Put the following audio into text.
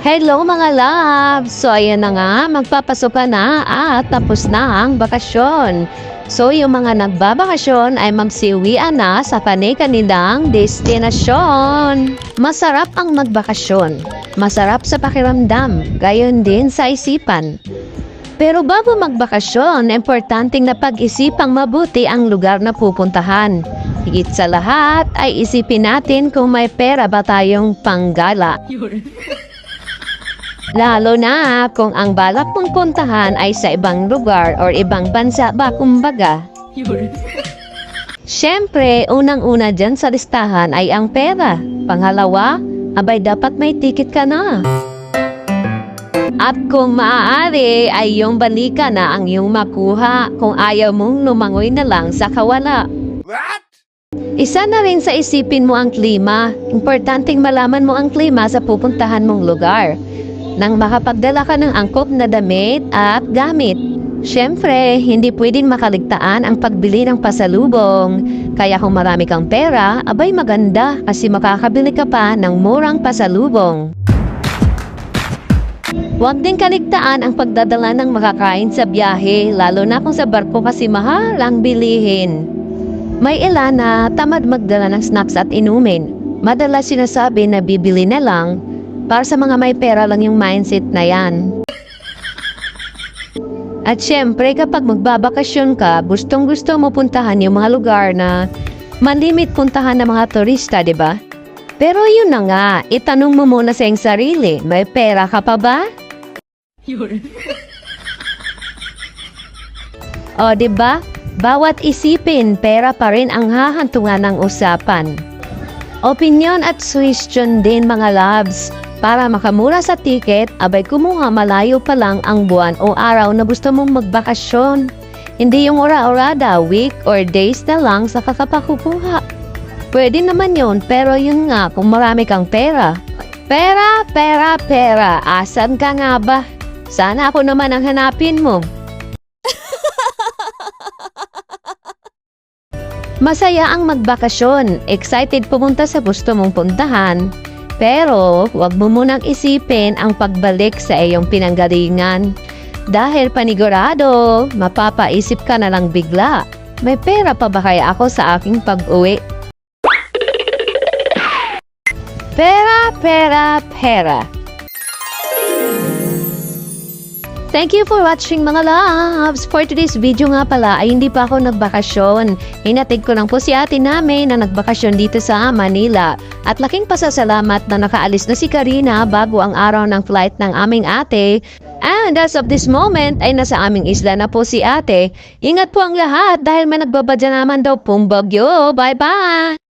Hello mga loves! So ayan na nga, magpapasok na at tapos na ang bakasyon. So yung mga nagbabakasyon ay magsiuwian na sa kanilang destinasyon. Masarap ang magbakasyon. Masarap sa pakiramdam, gayon din sa isipan. Pero bago magbakasyon, importanteng na pag-isipang mabuti ang lugar na pupuntahan. Higit sa lahat ay isipin natin kung may pera ba tayong panggala. Lalo na kung ang balak mong puntahan ay sa ibang lugar or ibang bansa ba kumbaga. Siyempre, unang-una dyan sa listahan ay ang pera. Pangalawa, abay dapat may ticket ka na. At kung maaari ay yung banika na ang iyong makuha kung ayaw mong lumangoy na lang sa kawala. Isa na rin sa isipin mo ang klima. Importanteng malaman mo ang klima sa pupuntahan mong lugar nang makapagdala ka ng angkop na damit at gamit. Siyempre, hindi pwedeng makaligtaan ang pagbili ng pasalubong. Kaya kung marami kang pera, abay maganda kasi makakabili ka pa ng murang pasalubong. Huwag din kaligtaan ang pagdadala ng makakain sa biyahe, lalo na kung sa barko kasi mahal ang bilihin. May ilan na tamad magdala ng snacks at inumin. Madalas sinasabi na bibili na lang. Para sa mga may pera lang yung mindset na yan. At syempre kapag magbabakasyon ka, gustong-gusto mo puntahan yung mga lugar na malimit puntahan ng mga turista, di ba? Pero yun na nga, itanong mo muna sa iyong sarili, may pera ka pa ba? O di ba? Bawat isipin, pera pa rin ang hahantungan ng usapan. Opinion at suggestion din mga loves. Para makamura sa ticket, abay kumuha malayo pa lang ang buwan o araw na gusto mong magbakasyon. Hindi yung ora-orada, week or days na lang sa kakapakukuha. Pwede naman yun, pero yun nga kung marami kang pera. Pera, pera, pera. Asan ka nga ba? Sana ako naman ang hanapin mo. Masaya ang magbakasyon. Excited pumunta sa gusto mong puntahan. Pero, huwag mo munang isipin ang pagbalik sa iyong pinanggalingan. Dahil panigurado, mapapaisip ka na lang bigla. May pera pa ba kaya ako sa aking pag-uwi? Pera, pera, pera. Thank you for watching mga loves! For today's video nga pala ay hindi pa ako nagbakasyon. Hinatid ko lang po si ate namin na nagbakasyon dito sa Manila. At laking pasasalamat na nakaalis na si Karina bago ang araw ng flight ng aming ate. And as of this moment ay nasa aming isla na po si ate. Ingat po ang lahat dahil may nagbabadya naman daw pong bagyo. Bye-bye!